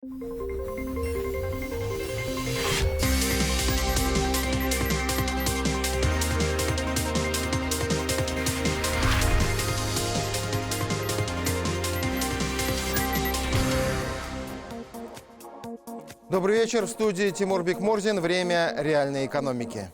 Добрый вечер. В студии Тимур Бекмурзин. Время реальной экономики.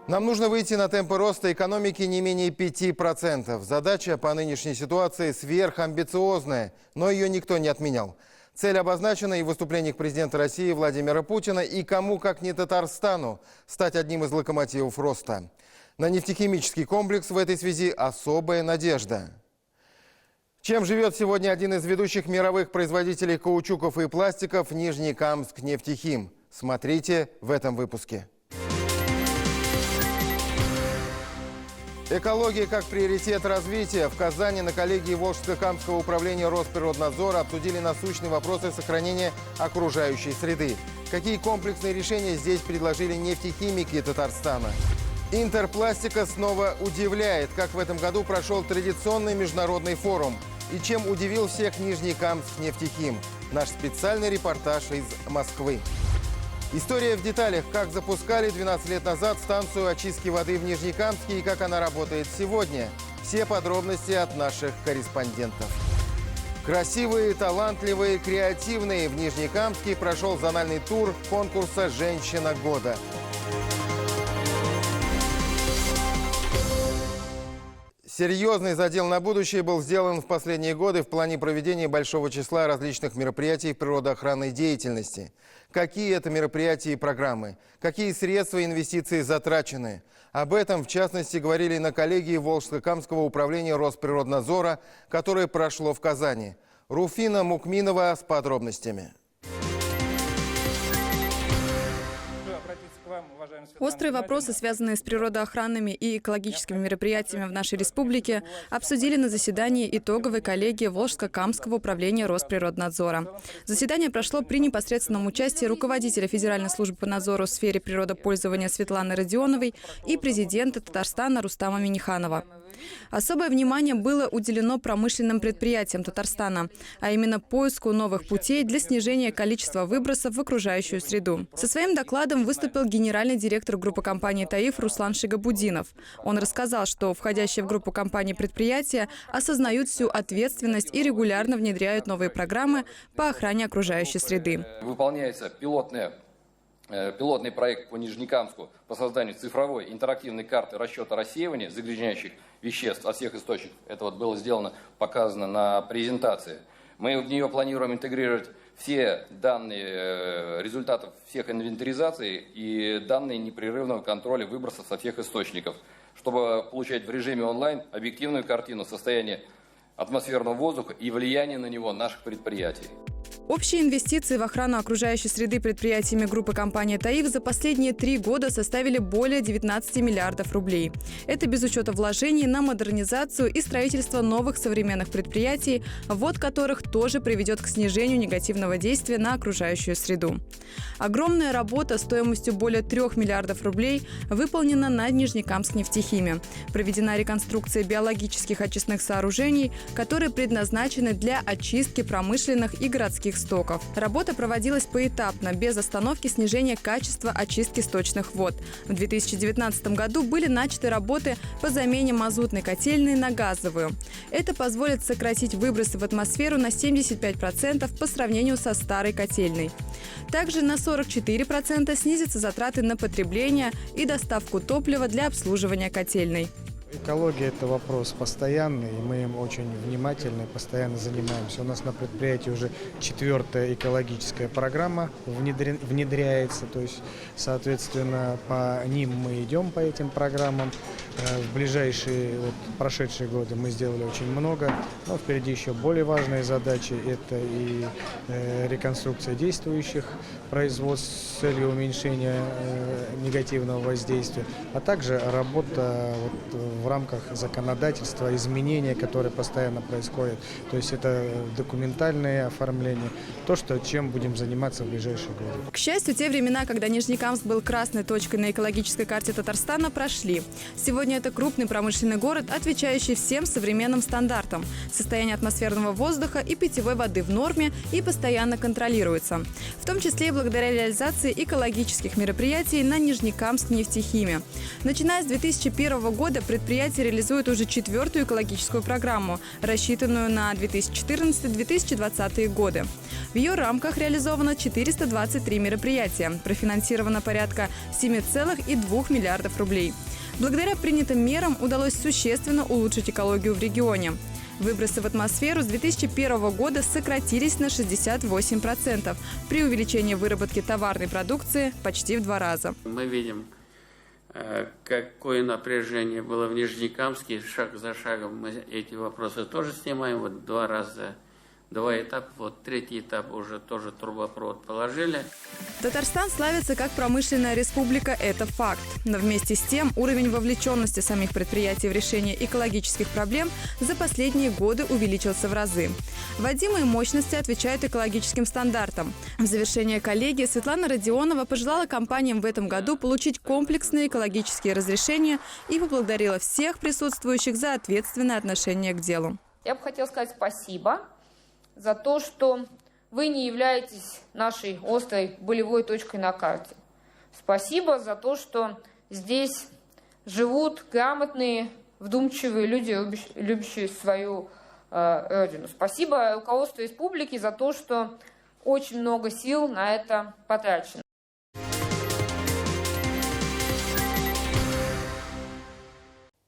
Нам нужно выйти на темпы роста экономики не менее 5%. Задача по нынешней ситуации сверхамбициозная, но ее никто не отменял. Цель обозначена и в выступлениях президента России Владимира Путина, и кому, как не Татарстану, стать одним из локомотивов роста. На нефтехимический комплекс в этой связи особая надежда. Чем живет сегодня один из ведущих мировых производителей каучуков и пластиков – Нижнекамск нефтехим? Смотрите в этом выпуске. Экология как приоритет развития. В Казани на коллегии Волжско-Камского управления Росприроднадзора обсудили насущные вопросы сохранения окружающей среды. Какие комплексные решения здесь предложили нефтехимики Татарстана? Интерпластика снова удивляет. Как в этом году прошел традиционный международный форум. И чем удивил всех Нижнекамск нефтехим? Наш специальный репортаж из Москвы. История в деталях. Как запускали 12 лет назад станцию очистки воды в Нижнекамске и как она работает сегодня. Все подробности от наших корреспондентов. Красивые, талантливые, креативные. В Нижнекамске прошел зональный тур конкурса «Женщина года». Серьезный задел на будущее был сделан в последние годы в плане проведения большого числа различных мероприятий природоохранной деятельности. Какие это мероприятия и программы? Какие средства и инвестиции затрачены? Об этом, в частности, говорили на коллегии Волжско-Камского управления Росприроднадзора, которое прошло в Казани. Руфина Мукминова с подробностями. Острые вопросы, связанные с природоохранными и экологическими мероприятиями в нашей республике, обсудили на заседании итоговой коллегии Волжско-Камского управления Росприроднадзора. Заседание прошло при непосредственном участии руководителя Федеральной службы по надзору в сфере природопользования Светланы Родионовой и президента Татарстана Рустама Минниханова. Особое внимание было уделено промышленным предприятиям Татарстана, а именно поиску новых путей для снижения количества выбросов в окружающую среду. Со своим докладом выступил генеральный директор группы компании «Таиф» Руслан Шигабудинов. Он рассказал, что входящие в группу компаний предприятия осознают всю ответственность и регулярно внедряют новые программы по охране окружающей среды. Выполняется пилотный проект по Нижнекамску по созданию цифровой интерактивной карты расчета рассеивания загрязняющих веществ от всех источников. Это вот было сделано, показано на презентации. Мы в нее планируем интегрировать все данные результатов всех инвентаризаций и данные непрерывного контроля выбросов со всех источников, чтобы получать в режиме онлайн объективную картину состояния атмосферного воздуха и влияния на него наших предприятий. Общие инвестиции в охрану окружающей среды предприятиями группы компании «Таиф» за последние 3 года составили более 19 миллиардов рублей. Это без учета вложений на модернизацию и строительство новых современных предприятий, ввод которых тоже приведет к снижению негативного действия на окружающую среду. Огромная работа стоимостью более 3 миллиардов рублей выполнена на Нижнекамск нефтехиме. Проведена реконструкция биологических очистных сооружений, которые предназначены для очистки промышленных и городских стоков. Работа проводилась поэтапно, без остановки снижения качества очистки сточных вод. В 2019 году были начаты работы по замене мазутной котельной на газовую. Это позволит сократить выбросы в атмосферу на 75% по сравнению со старой котельной. Также на 44% снизятся затраты на потребление и доставку топлива для обслуживания котельной. Экология – это вопрос постоянный, и мы им очень внимательно и постоянно занимаемся. У нас на предприятии уже 4-я экологическая программа внедряется, то есть, соответственно, по ним мы идем, по этим программам. В ближайшие, прошедшие годы мы сделали очень много, но впереди еще более важные задачи – это и реконструкция действующих производств с целью уменьшения негативного воздействия, а также работа в в рамках законодательства, изменения, которые постоянно происходят. То есть это документальное оформление, то, чем будем заниматься в ближайшие годы. К счастью, те времена, когда Нижнекамск был красной точкой на экологической карте Татарстана, прошли. Сегодня это крупный промышленный город, отвечающий всем современным стандартам. Состояние атмосферного воздуха и питьевой воды в норме и постоянно контролируется. В том числе и благодаря реализации экологических мероприятий на Нижнекамск нефтехиме. Начиная с 2001 года предприятие реализует уже 4-ю экологическую программу, рассчитанную на 2014-2020 годы. В ее рамках реализовано 423 мероприятия, профинансировано порядка 7,2 миллиардов рублей. Благодаря принятым мерам удалось существенно улучшить экологию в регионе. Выбросы в атмосферу с 2001 года сократились на 68%, при увеличении выработки товарной продукции почти в 2 раза. Мы видим, какое напряжение было в Нижнекамске. Шаг за шагом мы эти вопросы тоже снимаем. Вот 2 раза, 2 этапа. Вот 3-й этап уже тоже трубопровод положили. Татарстан славится как промышленная республика, это факт. Но вместе с тем уровень вовлеченности самих предприятий в решение экологических проблем за последние годы увеличился в разы. Вводимые мощности отвечают экологическим стандартам. В завершение коллегии Светлана Родионова пожелала компаниям в этом году получить комплексные экологические разрешения и поблагодарила всех присутствующих за ответственное отношение к делу. Я бы хотела сказать спасибо за то, что вы не являетесь нашей острой болевой точкой на карте. Спасибо за то, что здесь живут грамотные, вдумчивые люди, любящие свою родину. Спасибо руководству республики за то, что очень много сил на это потрачено.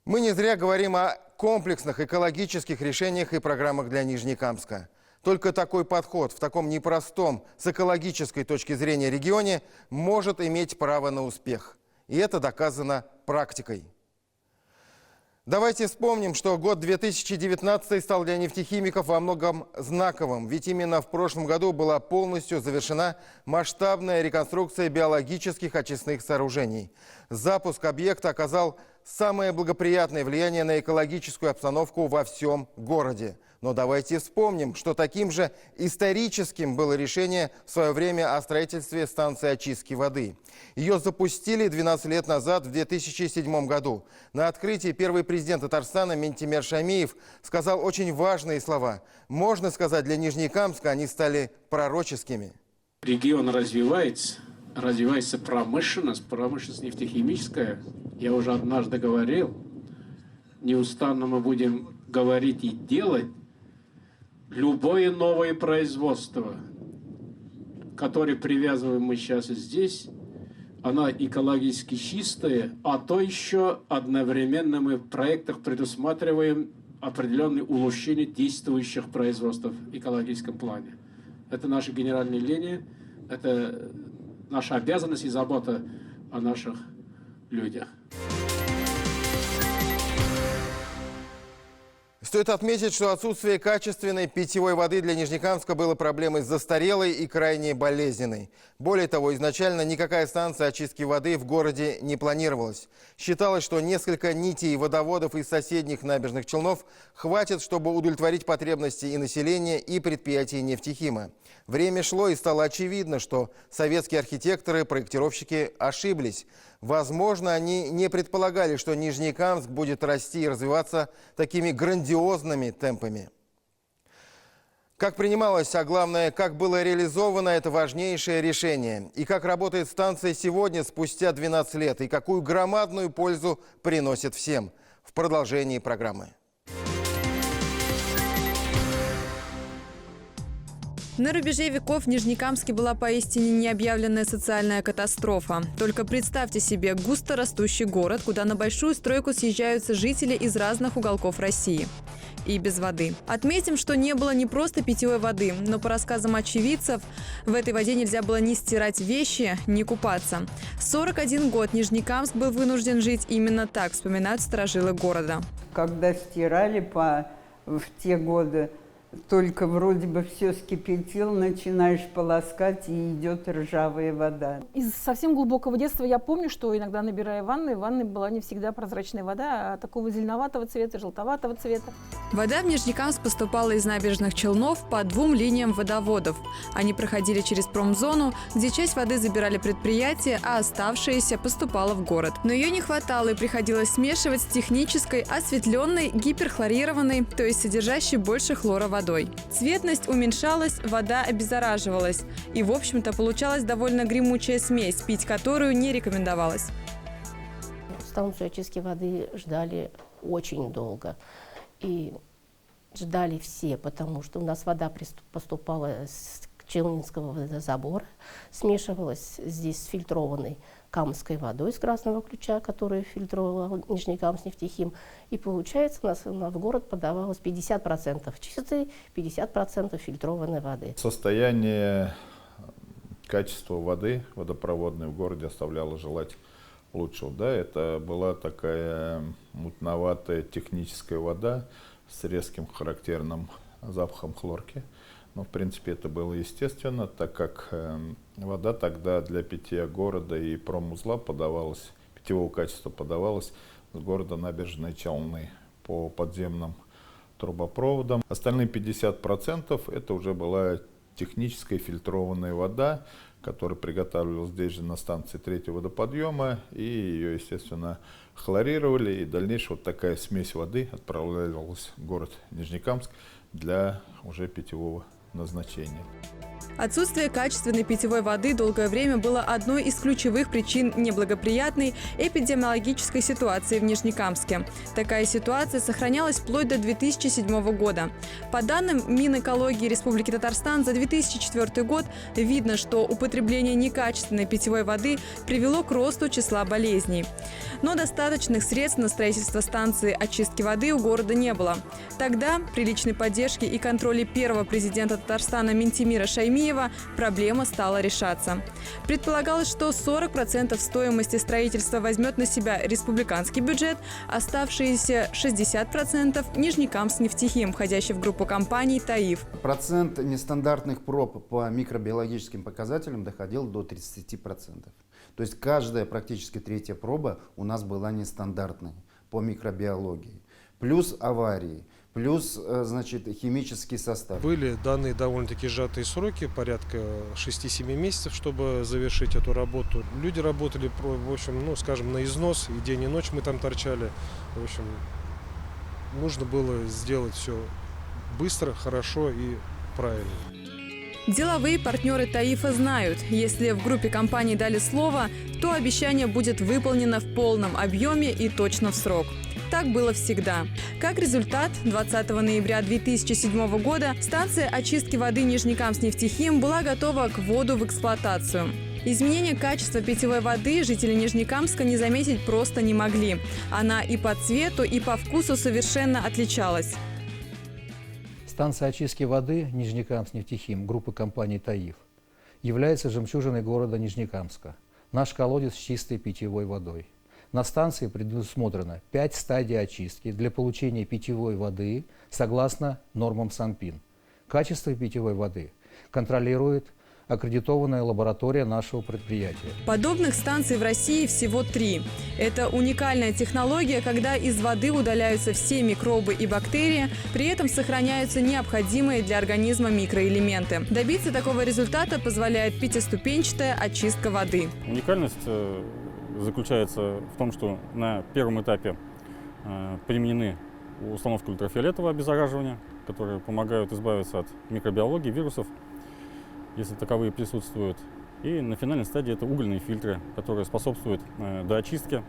Мы не зря говорим о комплексных экологических решениях и программах для Нижнекамска. Только такой подход в таком непростом с экологической точки зрения регионе может иметь право на успех. И это доказано практикой. Давайте вспомним, что год 2019 стал для нефтехимиков во многом знаковым. Ведь именно в прошлом году была полностью завершена масштабная реконструкция биологических очистных сооружений. Запуск объекта оказал самое благоприятное влияние на экологическую обстановку во всем городе. Но давайте вспомним, что таким же историческим было решение в свое время о строительстве станции очистки воды. Ее запустили 12 лет назад, в 2007 году. На открытии первый президент Татарстана Ментимер Шамиев сказал очень важные слова. Можно сказать, для Нижнекамска они стали пророческими. Регион развивается промышленность нефтехимическая. Я уже однажды говорил, неустанно мы будем говорить и делать. Любое новое производство, которое привязываем мы сейчас здесь, оно экологически чистое, а то еще одновременно мы в проектах предусматриваем определенные улучшения действующих производств в экологическом плане. Это наша генеральная линия, это наша обязанность и забота о наших людях. Стоит отметить, что отсутствие качественной питьевой воды для Нижнекамска было проблемой застарелой и крайне болезненной. Более того, изначально никакая станция очистки воды в городе не планировалась. Считалось, что несколько нитей водоводов из соседних набережных Челнов хватит, чтобы удовлетворить потребности и населения, и предприятий нефтехима. Время шло, и стало очевидно, что советские архитекторы, проектировщики ошиблись. Возможно, они не предполагали, что Нижнекамск будет расти и развиваться такими грандиозными темпами. Как принималось, а главное, как было реализовано это важнейшее решение. И как работает станция сегодня, спустя 12 лет, и какую громадную пользу приносит всем. В продолжении программы. На рубеже веков в Нижнекамске была поистине необъявленная социальная катастрофа. Только представьте себе густо растущий город, куда на большую стройку съезжаются жители из разных уголков России. И без воды. Отметим, что не было не просто питьевой воды, но по рассказам очевидцев, в этой воде нельзя было ни стирать вещи, ни купаться. 41 год Нижнекамск был вынужден жить именно так, вспоминают старожилы города. Когда стирали в те годы Только вроде бы все скипятил, начинаешь полоскать, и идет ржавая вода. Из совсем глубокого детства я помню, что иногда, набирая ванны, в ванной была не всегда прозрачная вода, а такого зеленоватого цвета, желтоватого цвета. Вода в Нижнекамск поступала из набережных Челнов по 2 линиям водоводов. Они проходили через промзону, где часть воды забирали предприятия, а оставшаяся поступала в город. Но ее не хватало и приходилось смешивать с технической, осветленной, гиперхлорированной, то есть содержащей больше хлора водой. Цветность уменьшалась, вода обеззараживалась. И, в общем-то, получалась довольно гремучая смесь, пить которую не рекомендовалось. Станцию очистки воды ждали очень долго. И ждали все, потому что у нас вода поступала с Челнинского водозабора, смешивалась здесь с фильтрованной камской водой с Красного Ключа, которую фильтровала Нижнекамск-Нефтехим. И получается, у нас в город подавалось 50% чистой, 50% фильтрованной воды. Состояние качества воды водопроводной в городе оставляло желать лучшего. Да, это была такая мутноватая техническая вода с резким характерным запахом хлорки. Но, в принципе, это было естественно, так как вода тогда для питья города и промузла подавалась, питьевого качества подавалась с города Набережные Челны по подземным трубопроводам. Остальные 50% это уже была техническая фильтрованная вода, которая приготавливалась здесь же на станции 3-го водоподъема, и ее, естественно, хлорировали, и дальнейшая вот такая смесь воды отправлялась в город Нижнекамск для уже питьевого назначения. Отсутствие качественной питьевой воды долгое время было одной из ключевых причин неблагоприятной эпидемиологической ситуации в Нижнекамске. Такая ситуация сохранялась вплоть до 2007 года. По данным Минэкологии Республики Татарстан за 2004 год видно, что употребление некачественной питьевой воды привело к росту числа болезней. Но достаточных средств на строительство станции очистки воды у города не было. Тогда, при личной поддержке и контроле первого президента Татарстана Ментимира Шаймиева, проблема стала решаться. Предполагалось, что 40% стоимости строительства возьмет на себя республиканский бюджет, оставшиеся 60% – Нижнекамск-Нефтехим, входящий в группу компаний «Таиф». Процент нестандартных проб по микробиологическим показателям доходил до 30%. То есть каждая, практически третья проба у нас была нестандартной по микробиологии. Плюс аварии. Плюс, значит, химический состав. Были данные довольно-таки сжатые сроки, порядка 6-7 месяцев, чтобы завершить эту работу. Люди работали, в общем, ну, скажем, на износ, и день и ночь мы там торчали. В общем, нужно было сделать все быстро, хорошо и правильно. Деловые партнеры Таифа знают, если в группе компаний дали слово, то обещание будет выполнено в полном объеме и точно в срок. Так было всегда. Как результат, 20 ноября 2007 года станция очистки воды Нижнекамск-Нефтехим была готова к вводу в эксплуатацию. Изменение качества питьевой воды жители Нижнекамска не заметить просто не могли. Она и по цвету, и по вкусу совершенно отличалась. Станция очистки воды Нижнекамск-Нефтехим группы компаний «Таиф» является жемчужиной города Нижнекамска. Наш колодец с чистой питьевой водой. На станции предусмотрено 5 стадий очистки для получения питьевой воды согласно нормам Санпин. Качество питьевой воды контролирует аккредитованная лаборатория нашего предприятия. Подобных станций в России всего 3. Это уникальная технология, когда из воды удаляются все микробы и бактерии, при этом сохраняются необходимые для организма микроэлементы. Добиться такого результата позволяет 5-ступенчатая очистка воды. Уникальность заключается в том, что на первом этапе применены установки ультрафиолетового обеззараживания, которые помогают избавиться от микробиологии, вирусов, если таковые присутствуют. И на финальной стадии это угольные фильтры, которые способствуют доочистке,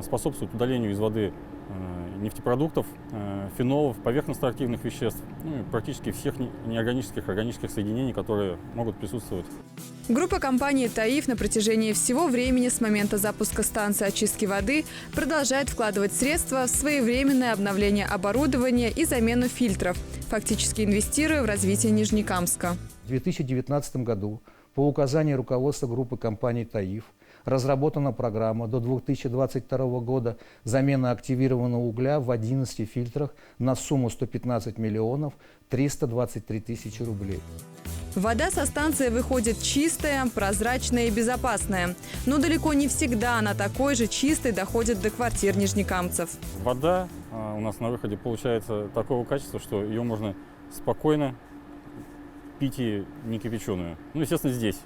способствуют удалению из воды нефтепродуктов, фенолов, поверхностно-активных веществ, ну и практически всех неорганических, органических соединений, которые могут присутствовать. Группа компании «Таиф» на протяжении всего времени с момента запуска станции очистки воды продолжает вкладывать средства в своевременное обновление оборудования и замену фильтров, фактически инвестируя в развитие Нижнекамска. В 2019 году по указанию руководства группы компаний «Таиф» Разработана программа до 2022 года замена активированного угля в 11 фильтрах на сумму 115 миллионов 323 тысячи рублей. Вода со станции выходит чистая, прозрачная и безопасная. Но далеко не всегда она такой же чистой доходит до квартир нижнекамцев. Вода у нас на выходе получается такого качества, что ее можно спокойно пить и не кипяченую. Ну, естественно, здесь.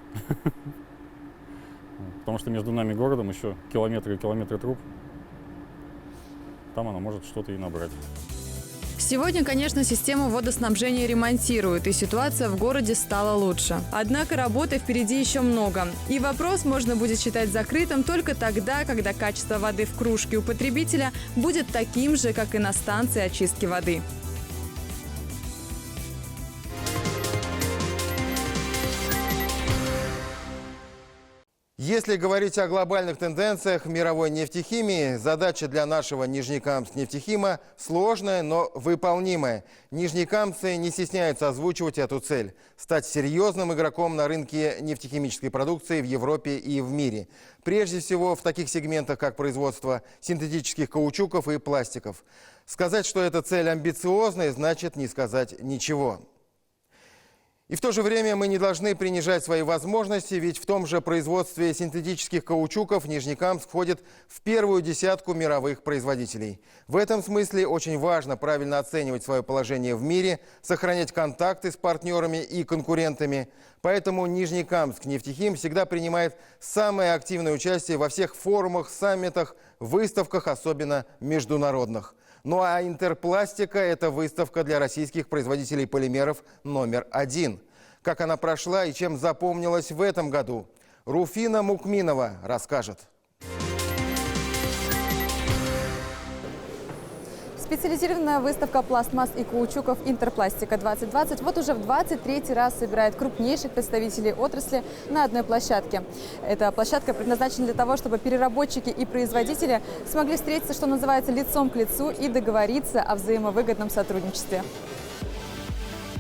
Потому что между нами и городом еще километры и километры труб. Там она может что-то и набрать. Сегодня, конечно, систему водоснабжения ремонтируют, и ситуация в городе стала лучше. Однако работы впереди еще много. И вопрос можно будет считать закрытым только тогда, когда качество воды в кружке у потребителя будет таким же, как и на станции очистки воды. Если говорить о глобальных тенденциях мировой нефтехимии, задача для нашего Нижнекамск-нефтехима сложная, но выполнимая. Нижнекамцы не стесняются озвучивать эту цель – стать серьезным игроком на рынке нефтехимической продукции в Европе и в мире. Прежде всего в таких сегментах, как производство синтетических каучуков и пластиков. Сказать, что эта цель амбициозная, значит не сказать ничего. И в то же время мы не должны принижать свои возможности, ведь в том же производстве синтетических каучуков Нижнекамск входит в первую десятку мировых производителей. В этом смысле очень важно правильно оценивать свое положение в мире, сохранять контакты с партнерами и конкурентами. Поэтому Нижнекамск нефтехим всегда принимает самое активное участие во всех форумах, саммитах, выставках, особенно международных. Ну а Интерпластика – это выставка для российских производителей полимеров номер 1. Как она прошла и чем запомнилась в этом году, Руфина Мукминова расскажет. Специализированная выставка пластмасс и каучуков «Интерпластика-2020» вот уже в 23-й раз собирает крупнейших представителей отрасли на одной площадке. Эта площадка предназначена для того, чтобы переработчики и производители смогли встретиться, что называется, лицом к лицу и договориться о взаимовыгодном сотрудничестве.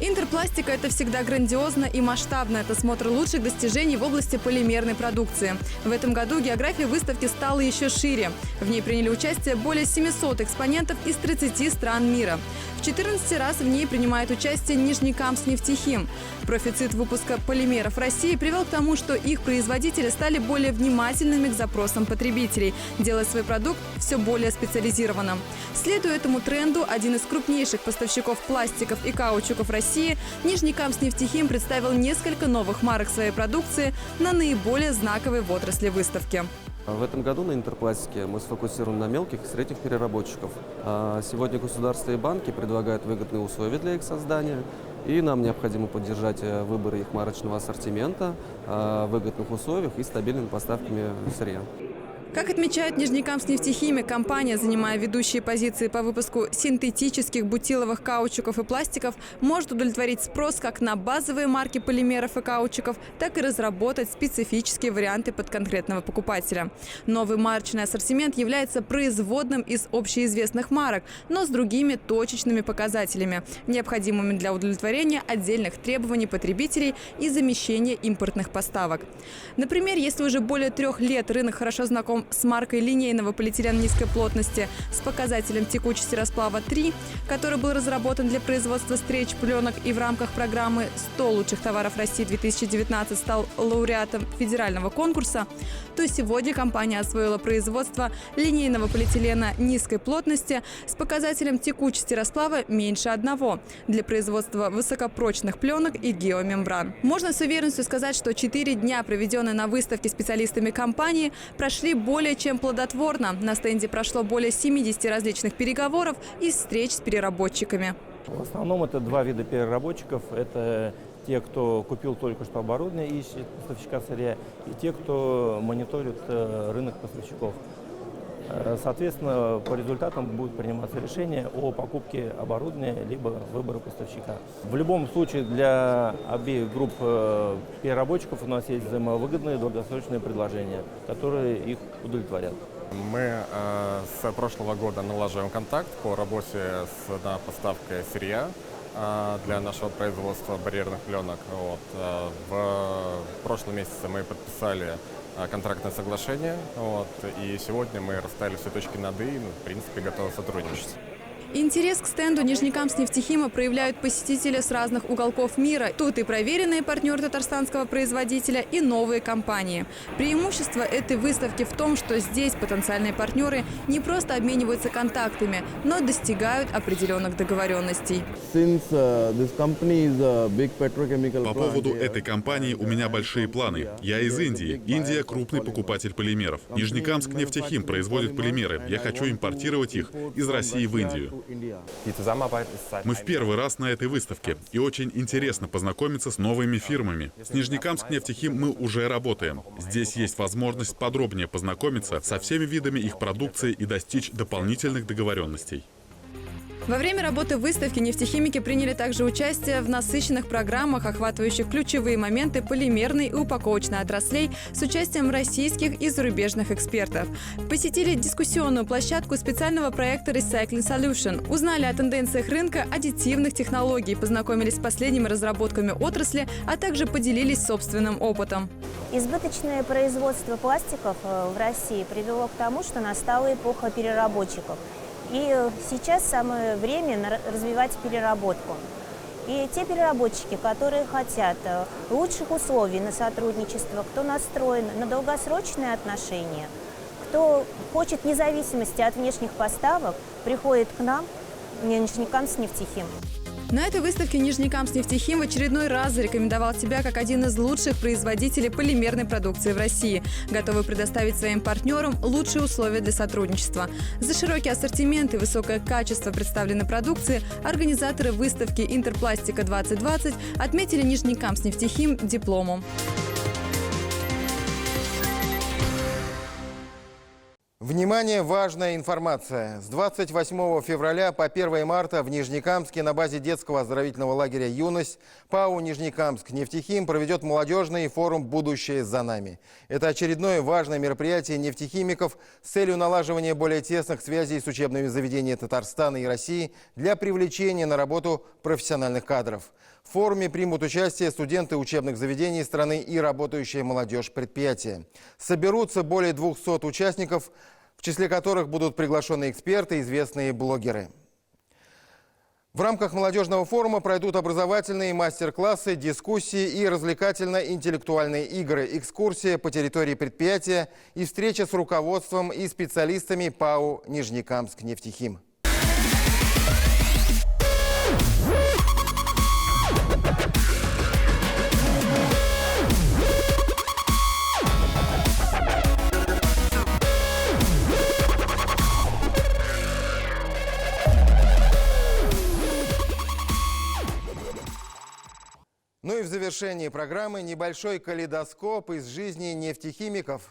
Интерпластика – это всегда грандиозно и масштабно. Это смотр лучших достижений в области полимерной продукции. В этом году география выставки стала еще шире. В ней приняли участие более 700 экспонентов из 30 стран мира. В 14 раз в ней принимает участие Нижнекамск нефтехим. Профицит выпуска полимеров России привел к тому, что их производители стали более внимательными к запросам потребителей, делая свой продукт все более специализированным. Следуя этому тренду, один из крупнейших поставщиков пластиков и каучуков России, Нижнекамск нефтехим представил несколько новых марок своей продукции на наиболее знаковой в отрасли выставке. В этом году на Интерпластике мы сфокусированы на мелких и средних переработчиков. Сегодня государства и банки предлагают выгодные условия для их создания, и нам необходимо поддержать выбор их марочного ассортимента в выгодных условиях и стабильными поставками сырья. Как отмечают Нижнекамск нефтехимы, компания, занимая ведущие позиции по выпуску синтетических бутиловых каучуков и пластиков, может удовлетворить спрос как на базовые марки полимеров и каучуков, так и разработать специфические варианты под конкретного покупателя. Новый марочный ассортимент является производным из общеизвестных марок, но с другими точечными показателями, необходимыми для удовлетворения отдельных требований потребителей и замещения импортных поставок. Например, если уже более 3 лет рынок хорошо знаком с маркой линейного полиэтилена низкой плотности с показателем текучести расплава 3, который был разработан для производства стрейч-пленок и в рамках программы «100 лучших товаров России 2019» стал лауреатом федерального конкурса, то сегодня компания освоила производство линейного полиэтилена низкой плотности с показателем текучести расплава меньше 1 для производства высокопрочных пленок и геомембран. Можно с уверенностью сказать, что 4 дня, проведенные на выставке специалистами компании, прошли более чем плодотворно. На стенде прошло более 70 различных переговоров и встреч с переработчиками. В основном это 2 вида переработчиков. Это те, кто купил только что оборудование и ищет поставщика сырья, и те, кто мониторит рынок поставщиков. Соответственно, по результатам будет приниматься решение о покупке оборудования либо выбора поставщика. В любом случае для обеих групп переработчиков у нас есть взаимовыгодные долгосрочные предложения, которые их удовлетворят. Мы с прошлого года налаживаем контакт по работе с поставкой сырья для нашего производства барьерных пленок. В прошлом месяце мы подписали контрактное соглашение, и сегодня мы расставили все точки над «и», в принципе, готовы сотрудничать. Интерес к стенду Нижнекамск-нефтехима проявляют посетители с разных уголков мира. Тут и проверенные партнеры татарстанского производителя, и новые компании. Преимущество этой выставки в том, что здесь потенциальные партнеры не просто обмениваются контактами, но достигают определенных договоренностей. По поводу этой компании у меня большие планы. Я из Индии. Индия – крупный покупатель полимеров. Нижнекамск-нефтехим производит полимеры. Я хочу импортировать их из России в Индию. Мы в первый раз на этой выставке, и очень интересно познакомиться с новыми фирмами. С Нижнекамск-нефтехим мы уже работаем. Здесь есть возможность подробнее познакомиться со всеми видами их продукции и достичь дополнительных договоренностей. Во время работы выставки нефтехимики приняли также участие в насыщенных программах, охватывающих ключевые моменты полимерной и упаковочной отраслей с участием российских и зарубежных экспертов. Посетили дискуссионную площадку специального проекта Recycling Solution, узнали о тенденциях рынка аддитивных технологий, познакомились с последними разработками отрасли, а также поделились собственным опытом. Избыточное производство пластиков в России привело к тому, что настала эпоха переработчиков. И сейчас самое время развивать переработку. И те переработчики, которые хотят лучших условий на сотрудничество, кто настроен на долгосрочные отношения, кто хочет независимости от внешних поставок, приходит к нам, Нижнекамск-нефтехим. На этой выставке Нижнекамск-нефтехим в очередной раз зарекомендовал себя как один из лучших производителей полимерной продукции в России, готовый предоставить своим партнерам лучшие условия для сотрудничества. За широкий ассортимент и высокое качество представленной продукции организаторы выставки «Интерпластика-2020» отметили Нижнекамск-нефтехим дипломом. Внимание, важная информация. С 28 февраля по 1 марта в Нижнекамске на базе детского оздоровительного лагеря «Юность» ПАО «Нижнекамск-нефтехим» проведет молодежный форум «Будущее за нами». Это очередное важное мероприятие нефтехимиков с целью налаживания более тесных связей с учебными заведениями Татарстана и России для привлечения на работу профессиональных кадров. В форуме примут участие студенты учебных заведений страны и работающая молодежь предприятия. Соберутся более 200 участников, в числе которых будут приглашенные эксперты и известные блогеры. В рамках молодежного форума пройдут образовательные мастер-классы, дискуссии и развлекательно-интеллектуальные игры, экскурсия по территории предприятия и встреча с руководством и специалистами ПАО «Нижнекамск-нефтехим». Ну и в завершении программы небольшой калейдоскоп из жизни нефтехимиков.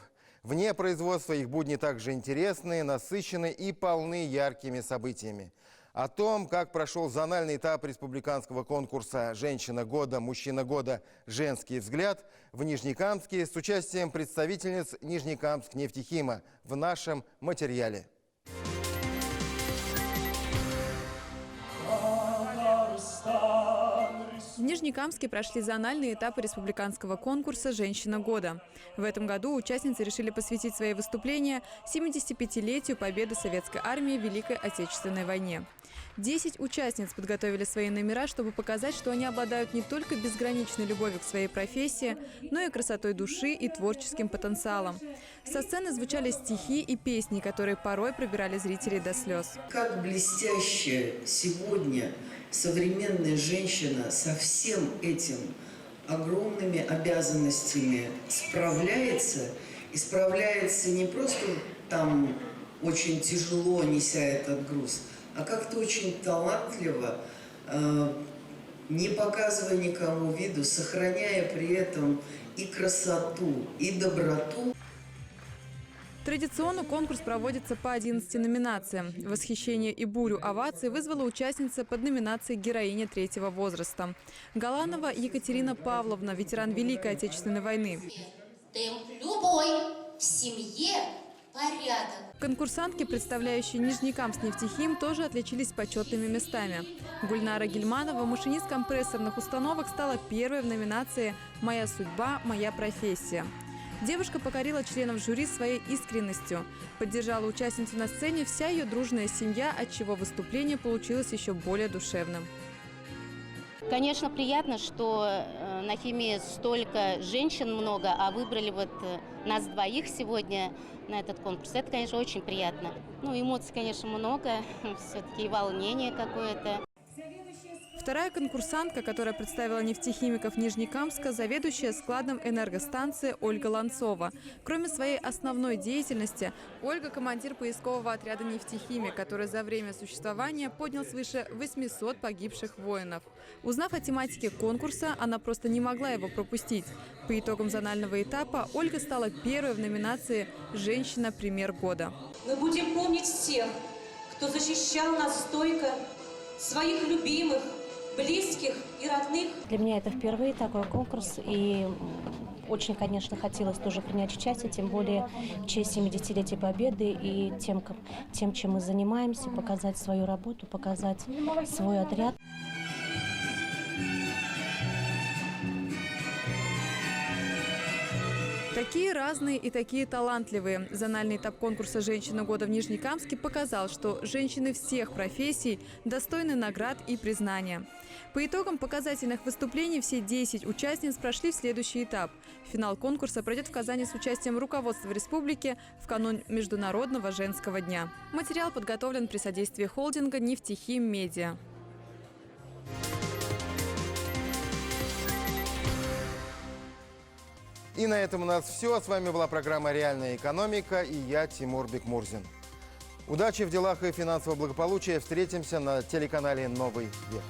Вне производства их будни также интересны, насыщены и полны яркими событиями. О том, как прошел зональный этап республиканского конкурса «Женщина года, мужчина года. Женский взгляд» в Нижнекамске с участием представительниц Нижнекамск-нефтехима в нашем материале. В Нижнекамске прошли зональные этапы республиканского конкурса «Женщина года». В этом году участницы решили посвятить свои выступления 75-летию победы Советской армии в Великой Отечественной войне. 10 участниц подготовили свои номера, чтобы показать, что они обладают не только безграничной любовью к своей профессии, но и красотой души и творческим потенциалом. Со сцены звучали стихи и песни, которые порой пробирали зрителей до слез. Как блестяще сегодня современная женщина со всем этим огромными обязанностями справляется. И справляется не просто там очень тяжело, неся этот груз, а как-то очень талантливо, не показывая никому виду, сохраняя при этом и красоту, и доброту. Традиционно конкурс проводится по 11 номинациям. Восхищение и бурю оваций вызвала участница под номинацией «Героиня третьего возраста». Галанова Екатерина Павловна, ветеран Великой Отечественной войны. Темп любой в семье порядок. Конкурсантки, представляющие Нижнекамск нефтехим, тоже отличились почетными местами. Гульнара Гильманова, машинист компрессорных установок, стала первой в номинации «Моя судьба, моя профессия». Девушка покорила членов жюри своей искренностью. Поддержала участницу на сцене вся ее дружная семья, отчего выступление получилось еще более душевным. Конечно, приятно, что на химии столько женщин много, а выбрали вот нас двоих сегодня на этот конкурс. Это, конечно, очень приятно. Ну, эмоций, конечно, много, все-таки и волнение какое-то. Вторая конкурсантка, которая представила нефтехимиков Нижнекамска, заведующая складом энергостанции Ольга Ланцова. Кроме своей основной деятельности, Ольга – командир поискового отряда «Нефтехимик», который за время существования поднял свыше 800 погибших воинов. Узнав о тематике конкурса, она просто не могла его пропустить. По итогам зонального этапа Ольга стала первой в номинации «Женщина-пример года». Мы будем помнить всех, кто защищал нас стойко, своих любимых, близких и родных. Для меня это впервые такой конкурс, и очень, конечно, хотелось тоже принять участие, тем более в честь 70-летия Победы и тем, чем мы занимаемся, показать свою работу, показать свой отряд. Такие разные и такие талантливые. Зональный этап конкурса «Женщина года» в Нижнекамске показал, что женщины всех профессий достойны наград и признания. По итогам показательных выступлений все 10 участниц прошли в следующий этап. Финал конкурса пройдет в Казани с участием руководства республики в канун Международного женского дня. Материал подготовлен при содействии холдинга «Нефтехим Медиа». И на этом у нас все. С вами была программа «Реальная экономика» и я, Тимур Бекмурзин. Удачи в делах и финансового благополучия. Встретимся на телеканале «Новый век».